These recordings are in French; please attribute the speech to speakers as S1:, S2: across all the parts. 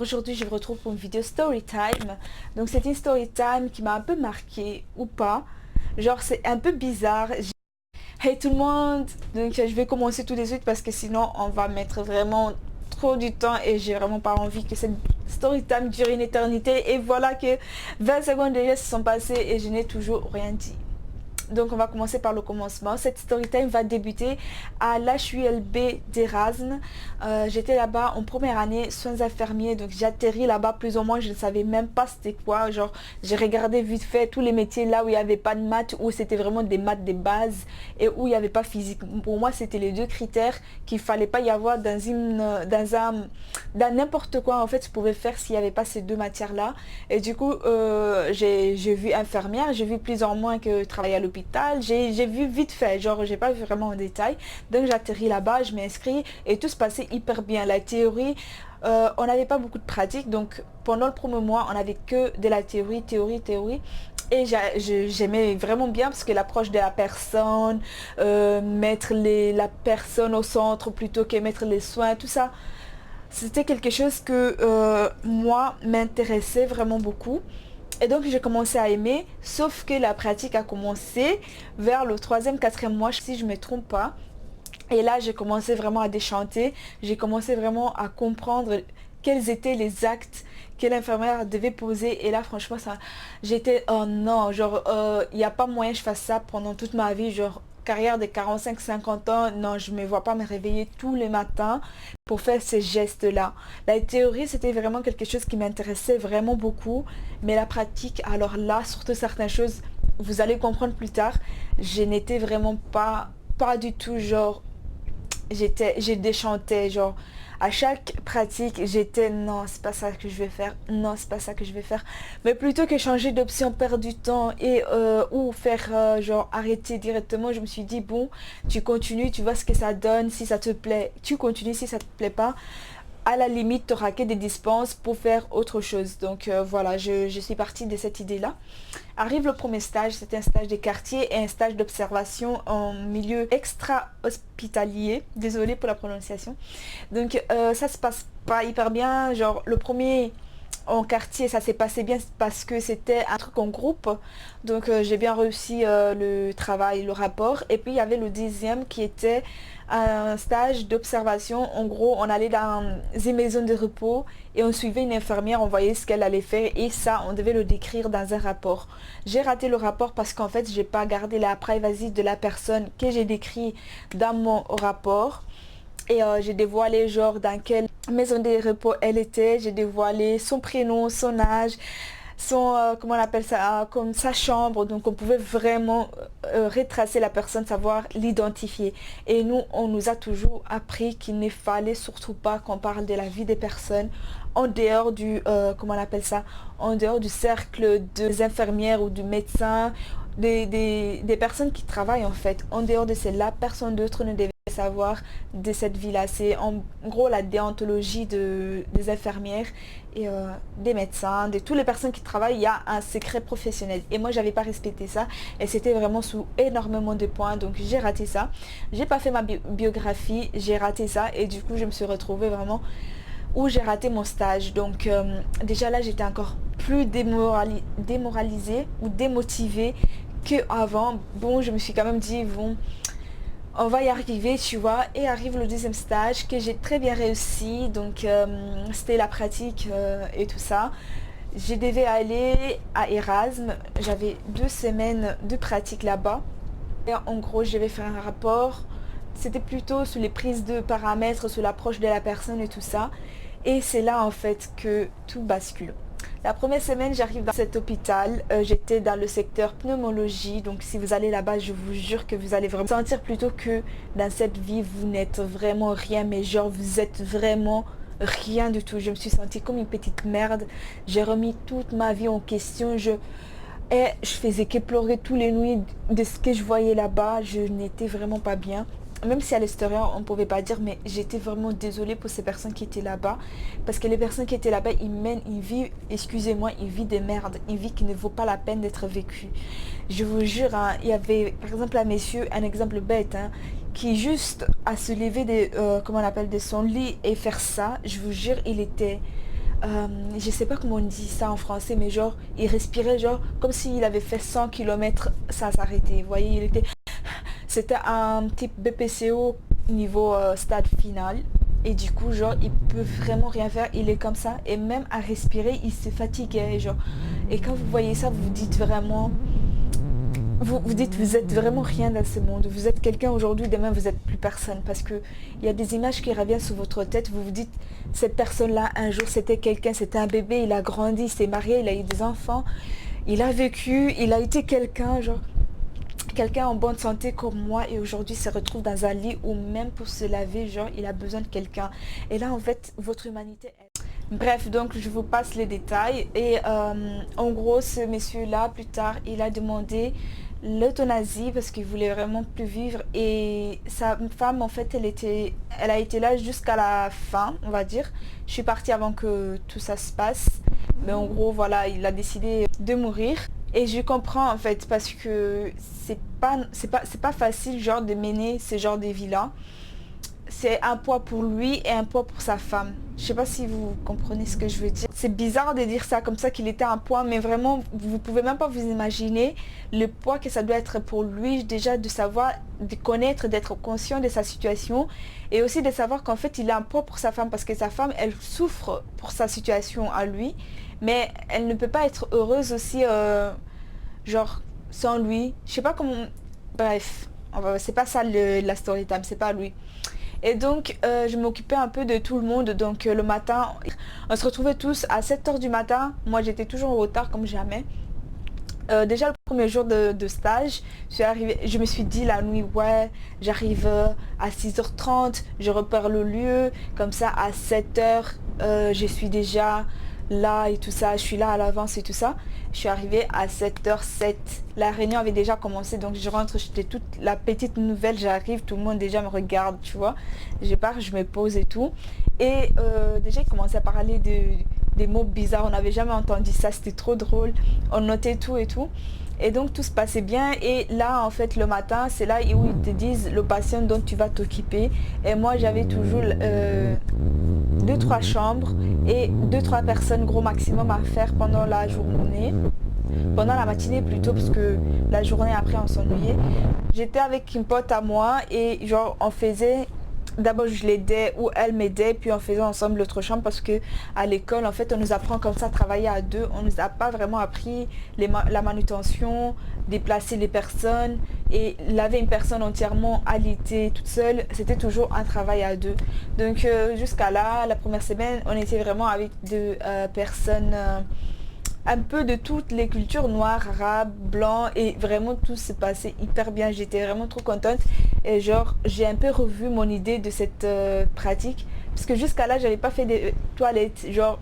S1: Aujourd'hui, je vous retrouve pour une vidéo story time. Donc, c'est une story time qui m'a un peu marqué ou pas. Genre, c'est un peu bizarre. Hey tout le monde! Donc, je vais commencer tout de suite parce que sinon, on va mettre vraiment trop du temps et j'ai vraiment pas envie que cette story time dure une éternité. Et voilà que 20 secondes déjà se sont passées et je n'ai toujours rien dit. Donc on va commencer par le commencement. Cette story time va débuter à l'HULB d'Erasme. J'étais là-bas en première année soins infirmiers. Donc j'atterris là-bas plus ou moins. Je ne savais même pas c'était quoi. Genre j'ai regardé vite fait tous les métiers là où il n'y avait pas de maths, où c'était vraiment des maths de base et où il n'y avait pas physique. Pour moi c'était les deux critères qu'il fallait pas y avoir dans n'importe quoi en fait je pouvais faire s'il n'y avait pas ces deux matières là. Et du coup j'ai vu infirmière, j'ai vu plus ou moins que travailler à l'hôpital. J'ai vu vite fait, genre j'ai pas vu vraiment en détail. Donc j'atterris là-bas, je m'inscris et tout se passait hyper bien. La théorie, on n'avait pas beaucoup de pratique, donc pendant le premier mois, on n'avait que de la théorie. Et j'aimais vraiment bien parce que l'approche de la personne, mettre la personne au centre plutôt que mettre les soins, tout ça, c'était quelque chose que moi m'intéressait vraiment beaucoup. Et donc j'ai commencé à aimer, sauf que la pratique a commencé vers le troisième, quatrième mois, si je ne me trompe pas. Et là, j'ai commencé vraiment à déchanter, j'ai commencé vraiment à comprendre quels étaient les actes que l'infirmière devait poser. Et là, franchement, ça, j'étais, oh non, genre, il n'y a pas moyen que je fasse ça pendant toute ma vie, genre, carrière de 45-50 ans, non, je ne me vois pas me réveiller tous les matins pour faire ces gestes-là. La théorie, c'était vraiment quelque chose qui m'intéressait vraiment beaucoup, mais la pratique, alors là, surtout certaines choses, vous allez comprendre plus tard, je n'étais vraiment pas du tout, genre, j'ai déchanté, genre, à chaque pratique, j'étais, non, c'est pas ça que je vais faire, non, c'est pas ça que je vais faire. Mais plutôt que changer d'option, perdre du temps et ou faire, genre, arrêter directement, je me suis dit, bon, tu continues, tu vois ce que ça donne, si ça te plaît, tu continues, si ça te plaît pas, à la limite, tu auras que des dispenses pour faire autre chose. Donc voilà, je suis partie de cette idée-là. Arrive le premier stage, c'était un stage des quartiers et un stage d'observation en milieu extra-hospitalier. Désolée pour la prononciation. Donc ça se passe pas hyper bien. Genre le premier en quartier, ça s'est passé bien parce que c'était un truc en groupe. Donc j'ai bien réussi le travail, le rapport. Et puis il y avait le deuxième qui était un stage d'observation. En gros, on allait dans une maison de repos et on suivait une infirmière, on voyait ce qu'elle allait faire et ça, on devait le décrire dans un rapport. J'ai raté le rapport parce qu'en fait, j'ai pas gardé la privacy de la personne que j'ai décrit dans mon rapport. Et j'ai dévoilé genre dans quelle maison de repos elle était. J'ai dévoilé son prénom, son âge, son, comment on appelle ça, comme sa chambre. Donc on pouvait vraiment retracer la personne, savoir l'identifier. Et nous, on nous a toujours appris qu'il ne fallait surtout pas qu'on parle de la vie des personnes en dehors du, comment on appelle ça, en dehors du cercle des infirmières ou du médecin, des personnes qui travaillent en fait. En dehors de celle-là, personne d'autre ne devait savoir de cette vie-là. C'est en gros la déontologie des infirmières et des médecins, de toutes les personnes qui travaillent, il y a un secret professionnel. Et moi, j'avais pas respecté ça et c'était vraiment sous énormément de points. Donc j'ai raté ça. J'ai pas fait ma biographie, j'ai raté ça et du coup, je me suis retrouvée vraiment où j'ai raté mon stage. Donc déjà là, j'étais encore plus démoralisée ou démotivée qu'avant. Bon, je me suis quand même dit, bon, on va y arriver, tu vois. Et arrive le deuxième stage que j'ai très bien réussi. Donc c'était la pratique et tout ça. Je devais aller à Erasme. J'avais 2 semaines de pratique là-bas. Et en gros, je devais faire un rapport. C'était plutôt sur les prises de paramètres, sur l'approche de la personne et tout ça. Et c'est là en fait que tout bascule. La première semaine, j'arrive dans cet hôpital. J'étais dans le secteur pneumologie. Donc si vous allez là-bas, je vous jure que vous allez vraiment sentir plutôt que dans cette vie, vous n'êtes vraiment rien. Mais genre, vous êtes vraiment rien du tout. Je me suis sentie comme une petite merde. J'ai remis toute ma vie en question. Et je faisais que pleurer tous les nuits de ce que je voyais là-bas. Je n'étais vraiment pas bien. Même si à l'extérieur, on ne pouvait pas dire, mais j'étais vraiment désolée pour ces personnes qui étaient là-bas. Parce que les personnes qui étaient là-bas, ils mènent une vie, excusez-moi, une vie de merde. Une vie qui ne vaut pas la peine d'être vécue. Je vous jure, hein, il y avait, par exemple, un monsieur, un exemple bête, hein, qui juste à se lever comment on appelle, de son lit et faire ça. Je vous jure, il était je sais pas comment on dit ça en français, mais genre, il respirait genre comme s'il avait fait 100 kilomètres sans s'arrêter. Vous voyez, c'était un type BPCO niveau stade final. Et du coup, genre, il peut vraiment rien faire. Il est comme ça. Et même à respirer, il se fatiguait, genre. Et quand vous voyez ça, vous vous dites vraiment, vous dites, vous êtes vraiment rien dans ce monde. Vous êtes quelqu'un aujourd'hui, demain vous êtes plus personne. Parce que il y a des images qui reviennent sur votre tête. Vous vous dites, cette personne-là, un jour c'était quelqu'un, c'était un bébé, il a grandi, il s'est marié, il a eu des enfants, il a vécu, il a été quelqu'un, genre quelqu'un en bonne santé comme moi et aujourd'hui se retrouve dans un lit où même pour se laver, genre il a besoin de quelqu'un. Et là en fait, votre humanité est... Bref, donc je vous passe les détails et en gros ce monsieur là plus tard il a demandé l'euthanasie parce qu'il voulait vraiment plus vivre et sa femme en fait elle a été là jusqu'à la fin on va dire. Je suis partie avant que tout ça se passe mais en gros voilà il a décidé de mourir et je comprends en fait parce que c'est pas facile genre de mener ce genre de vie là. C'est un poids pour lui et un poids pour sa femme. Je sais pas si vous comprenez ce que je veux dire. C'est bizarre de dire ça comme ça qu'il était un poids, mais vraiment, vous pouvez même pas vous imaginer le poids que ça doit être pour lui déjà de savoir, de connaître, d'être conscient de sa situation et aussi de savoir qu'en fait il a un poids pour sa femme parce que sa femme, elle souffre pour sa situation à lui, mais elle ne peut pas être heureuse aussi, genre sans lui. Je sais pas comment. Bref, c'est pas ça la story time, c'est pas lui. Et donc, je m'occupais un peu de tout le monde. Donc, le matin, on se retrouvait tous à 7h du matin. Moi, j'étais toujours en retard comme jamais. Déjà, le premier jour de stage, je me suis dit la nuit, ouais, j'arrive à 6h30, je repère le lieu. Comme ça, à 7h, je suis déjà là et tout ça. Je suis là à l'avance et tout ça. Je suis arrivée à 7h07. La réunion avait déjà commencé, donc je rentre, j'étais toute la petite nouvelle, j'arrive, tout le monde déjà me regarde, tu vois. Je pars, je me pose et tout. Et déjà, il commençait à parler des mots bizarres, on n'avait jamais entendu ça, c'était trop drôle. On notait tout et tout. Et donc tout se passait bien et là en fait le matin c'est là où ils te disent le patient dont tu vas t'occuper et moi j'avais toujours 2-3 chambres et 2-3 personnes gros maximum à faire pendant la journée, pendant la matinée plutôt parce que la journée après on s'ennuyait. J'étais avec une pote à moi et genre on faisait d'abord je l'aidais ou elle m'aidait puis on faisait ensemble l'autre chambre parce que à l'école en fait on nous apprend comme ça à travailler à deux, on nous a pas vraiment appris la manutention, déplacer les personnes et laver une personne entièrement alitée toute seule, c'était toujours un travail à deux. Donc jusqu'à là la première semaine on était vraiment avec deux personnes un peu de toutes les cultures, noires, arabes, blancs et vraiment tout s'est passé hyper bien, j'étais vraiment trop contente et genre j'ai un peu revu mon idée de cette pratique parce que jusqu'à là j'avais pas fait des toilettes, genre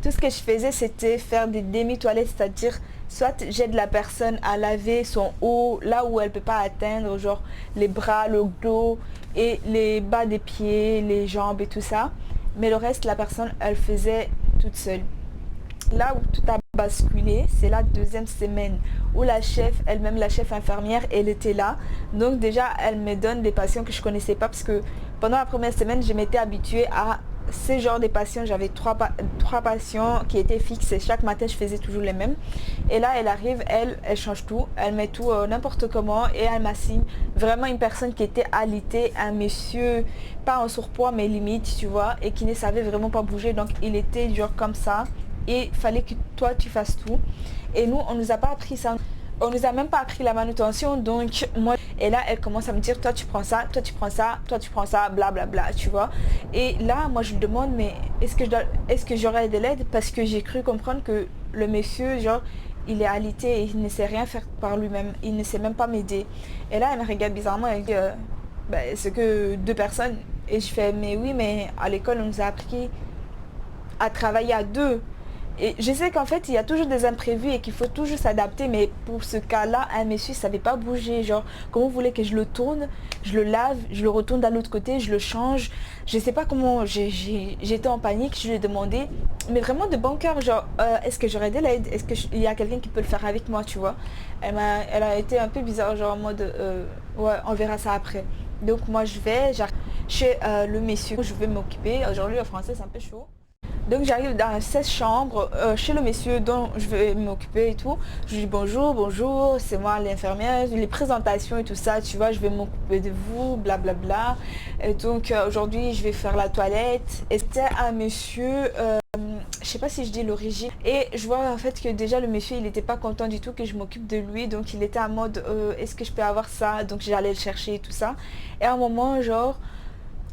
S1: tout ce que je faisais c'était faire des demi-toilettes, c'est-à-dire soit j'aide la personne à laver son haut là où elle peut pas atteindre, genre les bras, le dos et les bas des pieds, les jambes et tout ça, mais le reste la personne elle faisait toute seule. Là où tout a basculé, c'est la deuxième semaine où la chef, elle-même la chef infirmière, elle était là. Donc déjà, elle me donne des patients que je connaissais pas parce que pendant la première semaine, je m'étais habituée à ce genre de patients. J'avais trois patients qui étaient fixes et chaque matin, je faisais toujours les mêmes. Et là, elle arrive, elle change tout, elle met tout n'importe comment et elle m'assigne vraiment une personne qui était alitée, un monsieur, pas en surpoids mais limite, tu vois, et qui ne savait vraiment pas bouger. Donc il était genre comme ça. Et il fallait que toi tu fasses tout et nous on nous a pas appris ça, on nous a même pas appris la manutention. Donc moi et là elle commence à me dire toi tu prends ça, toi tu prends ça, toi tu prends ça, bla bla bla, tu vois. Et là moi je lui demande mais est-ce que j'aurais de l'aide parce que j'ai cru comprendre que le monsieur genre il est alité et il ne sait rien faire par lui-même, il ne sait même pas m'aider. Et là elle me regarde bizarrement et dit c'est que deux personnes et je fais mais oui mais à l'école on nous a appris à travailler à deux. Et je sais qu'en fait, il y a toujours des imprévus et qu'il faut toujours s'adapter, mais pour ce cas-là, un monsieur ne savait pas bouger. Genre, comment vous voulez que je le tourne, je le lave, je le retourne de l'autre côté, je le change. Je sais pas comment, j'étais en panique, je lui ai demandé, mais vraiment de bon cœur, genre, est-ce que j'aurais de l'aide? Est-ce qu'il y a quelqu'un qui peut le faire avec moi, tu vois? Elle a été un peu bizarre, genre en mode, ouais, on verra ça après. Donc moi, j'arrive chez le monsieur, je vais m'occuper. Aujourd'hui, le français, c'est un peu chaud. Donc j'arrive dans cette chambre, chez le monsieur dont je vais m'occuper et tout. Je lui dis bonjour, bonjour, c'est moi l'infirmière, les présentations et tout ça, tu vois, je vais m'occuper de vous, blablabla. Et donc aujourd'hui je vais faire la toilette. Et c'était un monsieur, je sais pas si je dis l'origine. Et je vois en fait que déjà le monsieur il n'était pas content du tout que je m'occupe de lui. Donc il était en mode est-ce que je peux avoir ça? Donc j'allais le chercher et tout ça. Et à un moment genre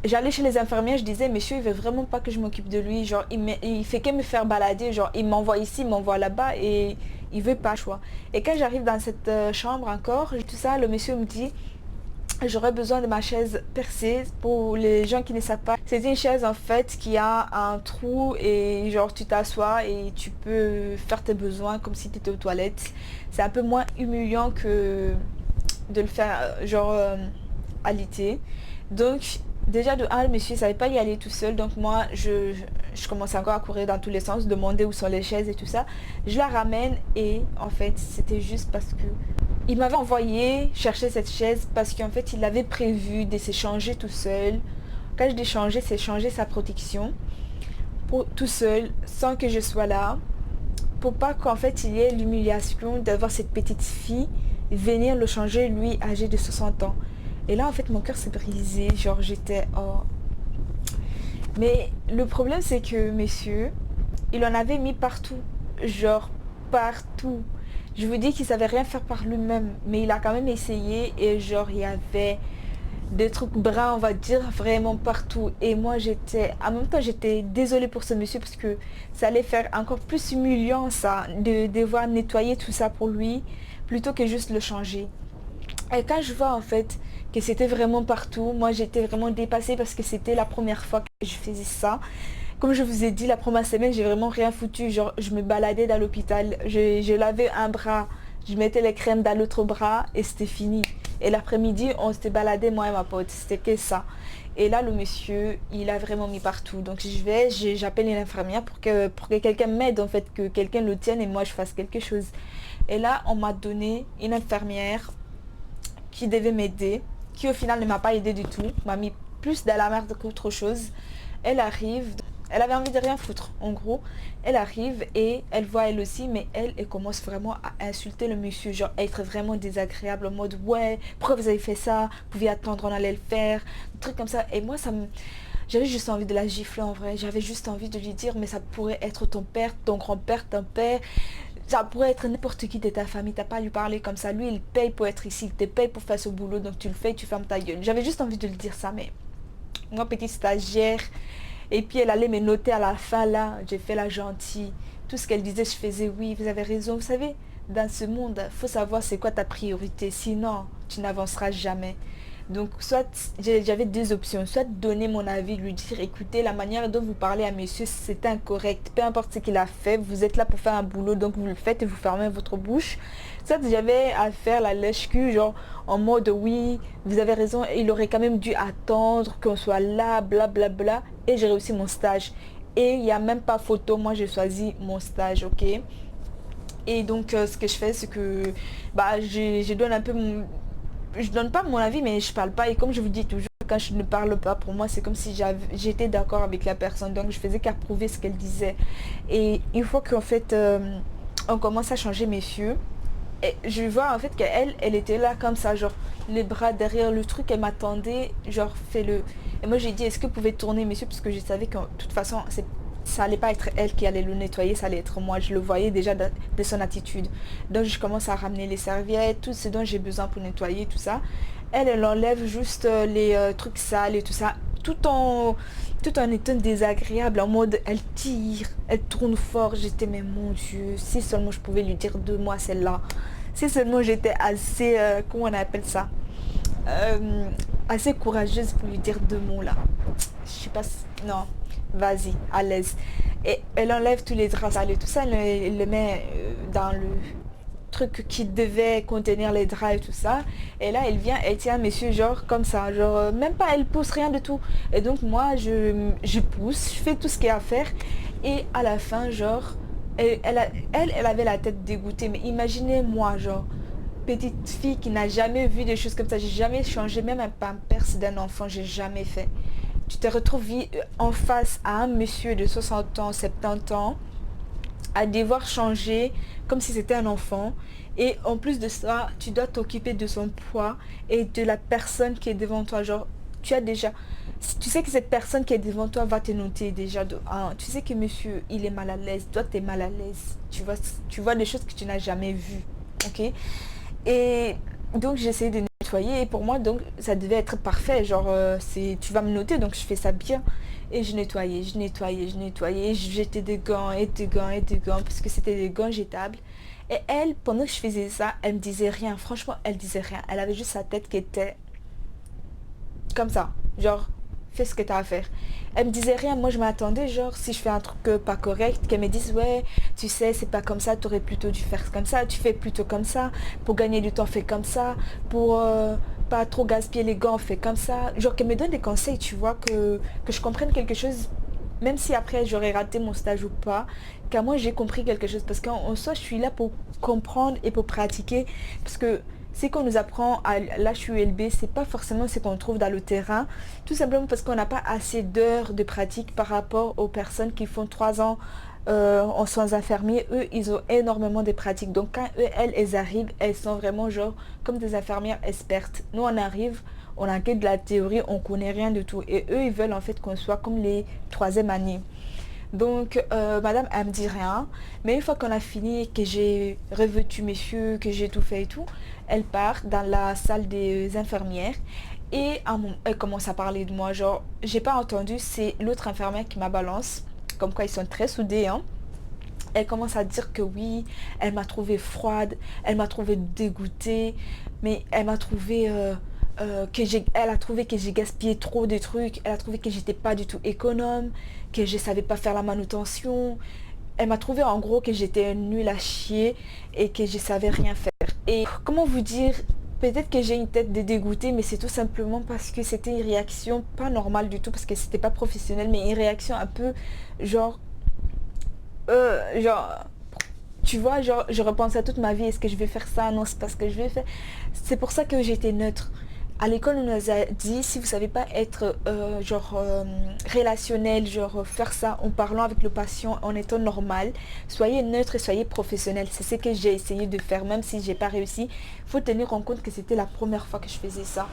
S1: j'allais chez les infirmières, je disais, monsieur, il veut vraiment pas que je m'occupe de lui. Genre, il fait que me faire balader. Genre, il m'envoie ici, il m'envoie là-bas et il veut pas, choix. Et quand j'arrive dans cette chambre encore, tout ça, le monsieur me dit, j'aurais besoin de ma chaise percée. Pour les gens qui ne savent pas, c'est une chaise en fait qui a un trou et genre tu t'assois et tu peux faire tes besoins comme si tu étais aux toilettes. C'est un peu moins humiliant que de le faire genre alité. Donc déjà de un, le monsieur ne savait pas y aller tout seul. Donc moi je commençais encore à courir dans tous les sens, demander où sont les chaises et tout ça. Je la ramène et en fait c'était juste parce que il m'avait envoyé chercher cette chaise parce qu'en fait il avait prévu de s'échanger tout seul. Quand je dis changer, c'est changer sa protection pour, tout seul sans que je sois là. Pour pas qu'en fait il y ait l'humiliation d'avoir cette petite fille venir le changer lui âgé de 60 ans. Et là, en fait, mon cœur s'est brisé. Genre, j'étais... Oh. Mais le problème, c'est que, messieurs, il en avait mis partout. Genre, partout. Je vous dis qu'il savait rien faire par lui-même. Mais il a quand même essayé. Et genre, il y avait des trucs bruns, on va dire, vraiment partout. Et moi, j'étais... En même temps, j'étais désolée pour ce monsieur parce que ça allait faire encore plus humiliant, ça, de devoir nettoyer tout ça pour lui, plutôt que juste le changer. Et quand je vois, en fait, que c'était vraiment partout, moi, j'étais vraiment dépassée parce que c'était la première fois que je faisais ça. Comme je vous ai dit, la première semaine, j'ai vraiment rien foutu. Genre, je me baladais dans l'hôpital, je lavais un bras, je mettais les crèmes dans l'autre bras et c'était fini. Et l'après-midi, on s'était baladé, moi et ma pote. C'était que ça. Et là, le monsieur, il a vraiment mis partout. Donc, j'appelle une infirmière pour que quelqu'un m'aide, en fait, que quelqu'un le tienne et moi, je fasse quelque chose. Et là, on m'a donné une infirmière qui devait m'aider, qui au final ne m'a pas aidé du tout, m'a mis plus dans la merde qu'autre chose. Elle arrive, elle avait envie de rien foutre, en gros. Elle arrive et elle voit elle aussi, mais elle commence vraiment à insulter le monsieur, genre être vraiment désagréable, en mode ouais, pourquoi vous avez fait ça, vous pouviez attendre, on allait le faire, un truc comme ça. Et moi, ça me... J'avais juste envie de la gifler en vrai, j'avais juste envie de lui dire, mais ça pourrait être ton père, ton grand-père, ton père, ça pourrait être n'importe qui de ta famille, t'as pas à lui parler comme ça. Lui, il paye pour être ici, il te paye pour faire ce boulot, donc tu le fais, tu fermes ta gueule. J'avais juste envie de lui dire ça, mais moi, petite stagiaire, et puis elle allait me noter à la fin, là, j'ai fait la gentille. Tout ce qu'elle disait, je faisais oui, vous avez raison. Vous savez, dans ce monde, il faut savoir c'est quoi ta priorité, sinon tu n'avanceras jamais. Donc, soit j'avais deux options, soit donner mon avis, lui dire, écoutez, la manière dont vous parlez à monsieur, c'est incorrect. Peu importe ce qu'il a fait, vous êtes là pour faire un boulot, donc vous le faites et vous fermez votre bouche. Soit j'avais à faire la lèche-cul, genre en mode, oui, vous avez raison, il aurait quand même dû attendre qu'on soit là, blablabla. Bla, bla, et j'ai réussi mon stage. Et il n'y a même pas photo, moi j'ai choisi mon stage, ok. Et donc, ce que je fais, c'est que bah, je donne un peu je donne pas mon avis mais je parle pas et comme je vous dis toujours quand je ne parle pas pour moi c'est comme si j'étais d'accord avec la personne donc je faisais qu'approuver ce qu'elle disait et une fois qu'en fait on commence à changer messieurs et je vois en fait qu'elle elle était là comme ça genre les bras derrière le truc elle m'attendait genre fais-le et moi j'ai dit est-ce que vous pouvez tourner messieurs parce que je savais que de toute façon ça allait pas être elle qui allait le nettoyer, ça allait être moi. Je le voyais déjà de son attitude. Donc je commence à ramener les serviettes, tout ce dont j'ai besoin pour nettoyer, tout ça. Elle enlève juste les trucs sales et tout ça. Tout en étant désagréable, en mode elle tire, elle tourne fort. J'étais mais mon Dieu, si seulement je pouvais lui dire deux mots celle-là. Si seulement j'étais assez, comment on appelle ça assez courageuse pour lui dire deux mots là. Je sais pas si... Non, vas-y, à l'aise. Et elle enlève tous les draps sales et tout ça, elle le met dans le truc qui devait contenir les draps et tout ça. Et là, elle vient, elle tient monsieur genre comme ça, genre même pas, elle pousse rien de tout. Et donc moi, je pousse, je fais tout ce qu'il y a à faire. Et à la fin, genre, elle avait la tête dégoûtée. Mais imaginez-moi, genre, petite fille qui n'a jamais vu des choses comme ça. J'ai jamais changé même un pampers d'un enfant, j'ai jamais fait. tu te retrouves en face à un monsieur de 60 ans, 70 ans, à devoir changer comme si c'était un enfant. Et en plus de ça, tu dois t'occuper de son poids et de la personne qui est devant toi. Genre, tu as déjà... Tu sais que cette personne qui est devant toi va te noter déjà de un. Tu sais que monsieur, il est mal à l'aise. Toi, tu es mal à l'aise. Tu vois des choses que tu n'as jamais vues. Ok? Et donc, j'essayais de nettoyer. Et pour moi, donc, ça devait être parfait. Genre, tu vas me noter, donc je fais ça bien. Et je nettoyais, je nettoyais, je nettoyais. Je jetais des gants et des gants et des gants. Parce que c'était des gants jetables. Et elle, pendant que je faisais ça, elle me disait rien. Franchement, elle disait rien. Elle avait juste sa tête qui était comme ça. Genre, fais ce que tu as à faire. Elle me disait rien. Moi, je m'attendais, genre, si je fais un truc pas correct, qu'elle me dise, ouais, tu sais, c'est pas comme ça. Tu aurais plutôt dû faire comme ça. Tu fais plutôt comme ça. Pour gagner du temps, fais comme ça. Pour pas trop gaspiller les gants, fais comme ça. Genre, qu'elle me donne des conseils, tu vois, que je comprenne quelque chose. Même si après j'aurais raté mon stage ou pas, qu'à moi j'ai compris quelque chose. Parce qu'en soi, je suis là pour comprendre et pour pratiquer. Parce que ce qu'on nous apprend à l'HULB, c'est pas forcément ce qu'on trouve dans le terrain. Tout simplement parce qu'on n'a pas assez d'heures de pratique par rapport aux personnes qui font 3 ans en soins infirmiers. Eux, ils ont énormément de pratiques. Donc quand elles arrivent, elles sont vraiment genre comme des infirmières expertes. Nous, on arrive, on a que de la théorie, on connaît rien de tout. Et eux, ils veulent en fait qu'on soit comme les troisième années. Donc, madame, elle me dit rien. Mais une fois qu'on a fini, que j'ai revêtu messieurs, que j'ai tout fait et tout, elle part dans la salle des infirmières. Et elle commence à parler de moi. Genre, j'ai pas entendu, c'est l'autre infirmière qui m'a balance. Comme quoi, ils sont très soudés, hein. Elle commence à dire que oui, elle m'a trouvée froide, elle m'a trouvée dégoûtée, mais elle m'a trouvé elle a trouvé que j'ai gaspillé trop de trucs, elle a trouvé que j'étais pas du tout économe, que je savais pas faire la manutention. Elle m'a trouvé en gros que j'étais nulle à chier et que je savais rien faire. Et comment vous dire, peut-être que j'ai une tête de dégoûtée, mais c'est tout simplement parce que c'était une réaction pas normale du tout, parce que c'était pas professionnel, mais une réaction un peu genre genre, tu vois, genre, je repense à toute ma vie, est-ce que je vais faire ça? Non, c'est pas ce que je vais faire. C'est pour ça que j'étais neutre. À l'école, on nous a dit, si vous savez pas être relationnel, genre faire ça en parlant avec le patient, en étant normal, soyez neutre et soyez professionnel. C'est ce que j'ai essayé de faire, même si j'ai pas réussi. Il faut tenir en compte que c'était la première fois que je faisais ça.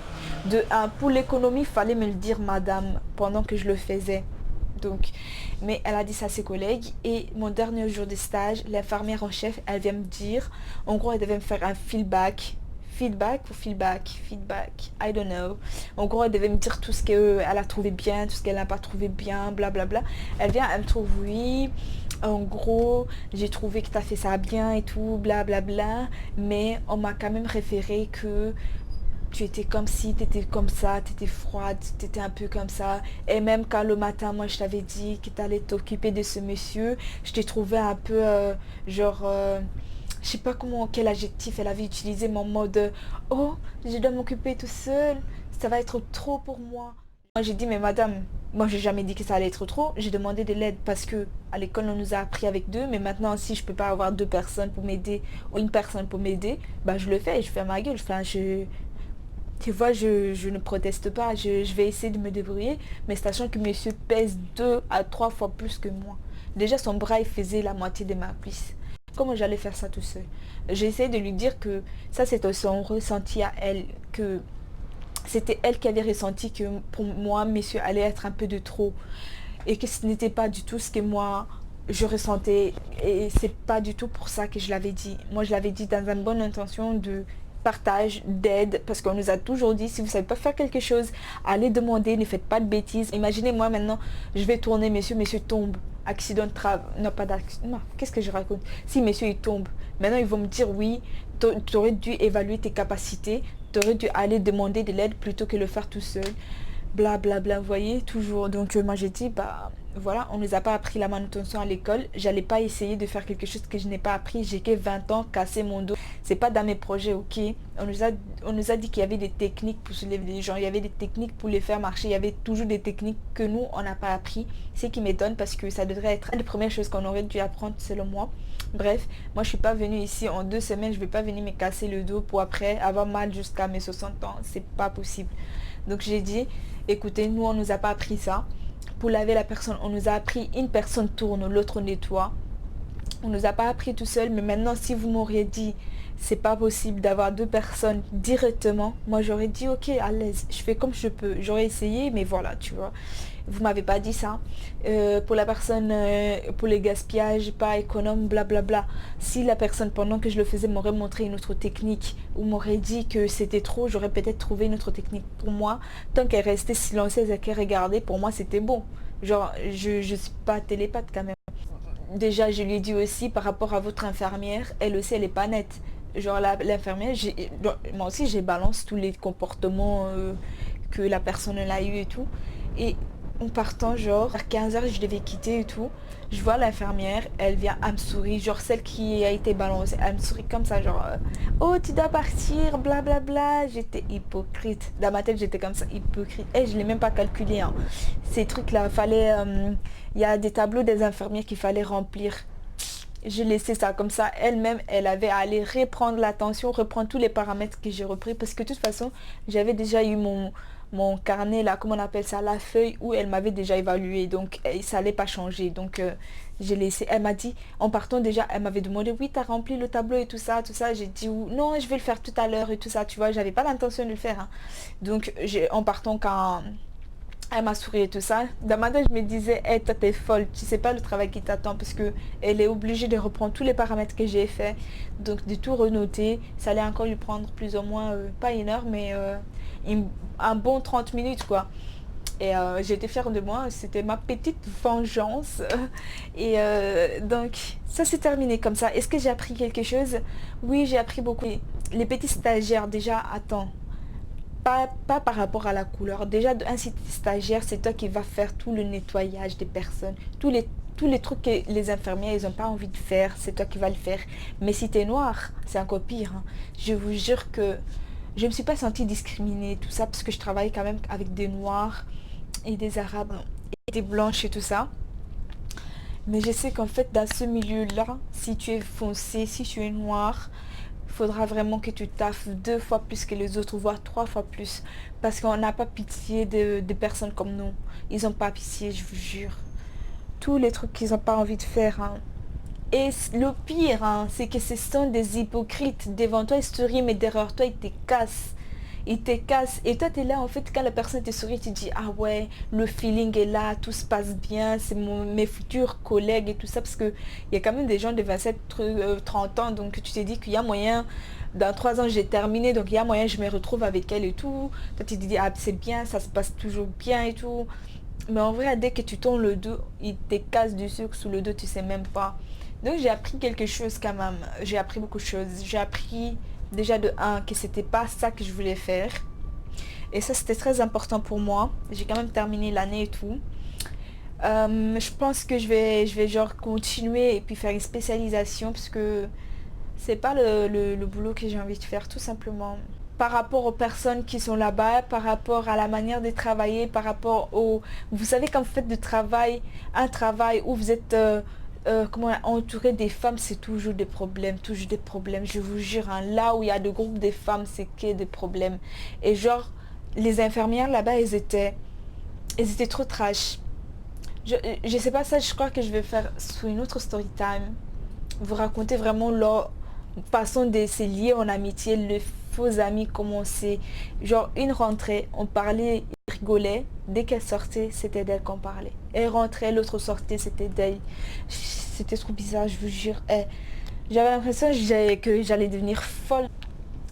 S1: De un, pour l'économie, il fallait me le dire, madame, pendant que je le faisais. Donc, mais elle a dit ça à ses collègues et mon dernier jour de stage, l'infirmière en chef, elle vient me dire, en gros, elle devait me faire un feedback, I don't know. En gros, elle devait me dire tout ce qu'elle a trouvé bien, tout ce qu'elle n'a pas trouvé bien, blablabla. Elle vient, elle me trouve, oui, en gros, j'ai trouvé que tu as fait ça bien et tout, blablabla, mais on m'a quand même référé que tu étais comme si, tu étais comme ça, tu étais froide, tu étais un peu comme ça. Et même quand le matin, moi, je t'avais dit que tu allais t'occuper de ce monsieur, je t'ai trouvé un peu genre... je sais pas comment, quel adjectif elle avait utilisé, mon mode oh, je dois m'occuper tout seul, ça va être trop pour moi. Moi, j'ai dit, mais madame, moi, j'ai jamais dit que ça allait être trop. J'ai demandé de l'aide parce que à l'école, on nous a appris avec deux, mais maintenant, si je peux pas avoir deux personnes pour m'aider ou une personne pour m'aider, bah, je le fais et je fais ma gueule. Enfin, tu vois, je ne proteste pas, je vais essayer de me débrouiller, mais sachant que monsieur pèse 2 à 3 fois plus que moi. Déjà, son bras, il faisait la moitié de ma cuisse. Comment j'allais faire ça tout seul? J'ai essayé de lui dire que ça, c'était son ressenti à elle, que c'était elle qui avait ressenti que pour moi, monsieur allait être un peu de trop, et que ce n'était pas du tout ce que moi, je ressentais, et c'est pas du tout pour ça que je l'avais dit. Moi, je l'avais dit dans une bonne intention de partage, d'aide, parce qu'on nous a toujours dit, si vous savez pas faire quelque chose, allez demander, ne faites pas de bêtises. Imaginez moi maintenant, je vais tourner, monsieur tombe, accident de travail, non pas d'accident, non, qu'est-ce que je raconte? Si monsieur il tombe, maintenant ils vont me dire oui, tu aurais dû évaluer tes capacités, tu aurais dû aller demander de l'aide plutôt que le faire tout seul. Bla bla bla, vous voyez, toujours. Donc moi j'ai dit, bah voilà, on nous a pas appris la manutention à l'école. J'allais pas essayer de faire quelque chose que je n'ai pas appris. J'ai que 20 ans, casser mon dos. C'est pas dans mes projets, ok. On nous a dit qu'il y avait des techniques pour soulever les gens. Il y avait des techniques pour les faire marcher. Il y avait toujours des techniques que nous, on n'a pas appris. Ce qui m'étonne parce que ça devrait être une des premières choses qu'on aurait dû apprendre selon moi. Bref, moi je suis pas venue ici en 2 semaines. Je vais pas venir me casser le dos pour après avoir mal jusqu'à mes 60 ans. C'est pas possible. Donc j'ai dit, écoutez, nous on nous a pas appris ça. Pour laver la personne, on nous a appris une personne tourne, l'autre nettoie. On nous a pas appris tout seul, mais maintenant si vous m'auriez dit c'est pas possible d'avoir deux personnes directement, moi j'aurais dit ok, à l'aise, je fais comme je peux. J'aurais essayé, mais voilà, tu vois. Vous m'avez pas dit ça. Pour la personne, pour les gaspillages, pas économe, blablabla. Si la personne, pendant que je le faisais, m'aurait montré une autre technique ou m'aurait dit que c'était trop, j'aurais peut-être trouvé une autre technique pour moi. Tant qu'elle restait silencieuse et qu'elle regardait, pour moi c'était bon. Genre, je suis pas télépathe quand même. Déjà, je lui ai dit aussi par rapport à votre infirmière, elle aussi, elle est pas nette. Genre, l'infirmière, moi aussi, j'ai balance tous les comportements que la personne elle a eu et tout. Et en partant, genre, à 15h, je devais quitter et tout. Je vois l'infirmière, elle vient, elle me sourit, genre celle qui a été balancée, elle me sourit comme ça, genre, oh, tu dois partir, blablabla. Bla, bla. J'étais hypocrite. Dans ma tête, j'étais comme ça, hypocrite. Et je ne l'ai même pas calculé, hein. Ces trucs-là, fallait. Il y a des tableaux des infirmières qu'il fallait remplir. J'ai laissé ça comme ça. Elle-même, elle avait à aller reprendre l'attention, reprendre tous les paramètres que j'ai repris. Parce que de toute façon, j'avais déjà eu mon carnet, là, comment on appelle ça, la feuille où elle m'avait déjà évalué. Donc, ça n'allait pas changer. Donc, j'ai laissé. Elle m'a dit, en partant déjà, elle m'avait demandé, oui, tu as rempli le tableau et tout ça, tout ça. J'ai dit, non, je vais le faire tout à l'heure et tout ça. Tu vois, j'avais pas l'intention de le faire, hein. Donc, en partant, quand elle m'a souri et tout ça. Dans ma tête, je me disais, hey, toi, t'es folle. Tu sais pas le travail qui t'attend parce que elle est obligée de reprendre tous les paramètres que j'ai fait. Donc, de tout renoter. Ça allait encore lui prendre plus ou moins, pas une heure, mais un bon 30 minutes, quoi. Et j'étais fière de moi. C'était ma petite vengeance. Et donc, ça s'est terminé comme ça. Est-ce que j'ai appris quelque chose? Oui, j'ai appris beaucoup. Les petits stagiaires, déjà, attends. Pas par rapport à la couleur. Déjà, un site stagiaire, c'est toi qui vas faire tout le nettoyage des personnes. Tous les trucs que les infirmières, ils n'ont pas envie de faire, c'est toi qui vas le faire. Mais si tu es noir, c'est encore pire, hein. Je vous jure que je ne me suis pas sentie discriminée, tout ça, parce que je travaille quand même avec des noirs et des arabes et des blanches et tout ça. Mais je sais qu'en fait, dans ce milieu-là, si tu es foncé, si tu es noir, il faudra vraiment que tu taffes 2 fois plus que les autres, voire 3 fois plus. Parce qu'on n'a pas pitié de personnes comme nous. Ils n'ont pas pitié, je vous jure. Tous les trucs qu'ils n'ont pas envie de faire, hein. Et le pire, hein, c'est que ce sont des hypocrites. Devant toi, ils sourient, mais derrière toi, ils te cassent. Ils te cassent. Et toi, tu es là, en fait, quand la personne te sourit, tu dis, ah ouais, le feeling est là, tout se passe bien, c'est mes futurs collègues et tout ça. Parce qu'il y a quand même des gens de 27, 30 ans, donc tu t'es dit qu'il y a moyen, dans 3 ans, j'ai terminé, donc il y a moyen, je me retrouve avec elle et tout. Toi, tu te dis, ah, c'est bien, ça se passe toujours bien et tout. Mais en vrai, dès que tu tournes le dos, il te casse du sucre sous le dos, tu sais même pas. Donc j'ai appris quelque chose quand même. J'ai appris beaucoup de choses. J'ai appris déjà de un que c'était pas ça que je voulais faire. Et ça c'était très important pour moi. J'ai quand même terminé l'année et tout. Je pense que je vais genre continuer et puis faire une spécialisation parce que c'est pas le boulot que j'ai envie de faire tout simplement. Par rapport aux personnes qui sont là-bas, par rapport à la manière de travailler, par rapport au... Vous savez qu'en fait de travail, un travail où vous êtes comment entouré des femmes, c'est toujours des problèmes, toujours des problèmes. Je vous jure, hein, là où il y a des groupes de femmes, c'est que des problèmes. Et genre, les infirmières là-bas, elles étaient trop trash. Je sais pas ça, je crois que je vais faire sur une autre story time. Vous raconter vraiment leur façon de se lier en amitié, les faux amis, comment c'est. Genre, une rentrée, on parlait, ils rigolaient. Dès qu'elle sortait, c'était d'elle qu'on parlait. Elle rentrait, l'autre sortait, c'était d'elle. C'était trop bizarre, je vous jure. J'avais l'impression que j'allais devenir folle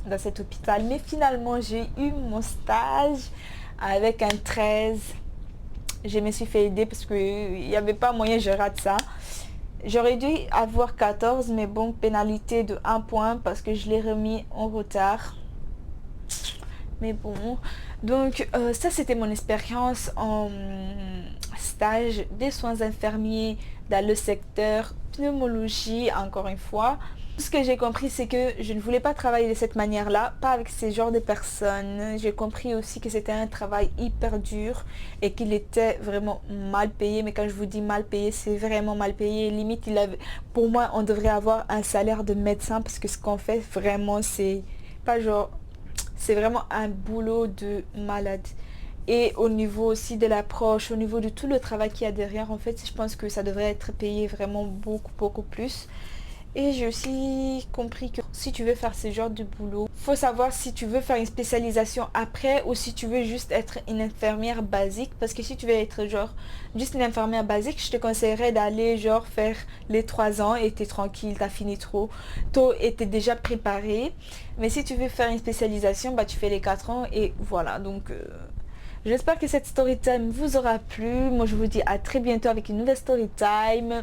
S1: dans cet hôpital. Mais finalement, j'ai eu mon stage avec un 13. Je me suis fait aider parce qu'il n'y avait pas moyen, je rate ça. J'aurais dû avoir 14, mais bon, pénalité de 1 point parce que je l'ai remis en retard. Mais bon, donc ça c'était mon expérience en stage des soins infirmiers dans le secteur pneumologie, encore une fois. Ce que j'ai compris, c'est que je ne voulais pas travailler de cette manière-là, pas avec ces genres de personnes. J'ai compris aussi que c'était un travail hyper dur et qu'il était vraiment mal payé. Mais quand je vous dis mal payé, c'est vraiment mal payé. Limite, pour moi, on devrait avoir un salaire de médecin parce que ce qu'on fait vraiment, c'est pas genre... c'est vraiment un boulot de malade. Et au niveau aussi de l'approche, au niveau de tout le travail qu'il y a derrière, en fait, je pense que ça devrait être payé vraiment beaucoup, beaucoup plus. Et j'ai aussi compris que si tu veux faire ce genre de boulot, faut savoir si tu veux faire une spécialisation après ou si tu veux juste être une infirmière basique. Parce que si tu veux être genre juste une infirmière basique, je te conseillerais d'aller genre faire les 3 ans et t'es tranquille, t'as fini trop tôt et t'es déjà préparé. Mais si tu veux faire une spécialisation, bah tu fais les 4 ans et voilà. Donc j'espère que cette story time vous aura plu. Moi je vous dis à très bientôt avec une nouvelle story time.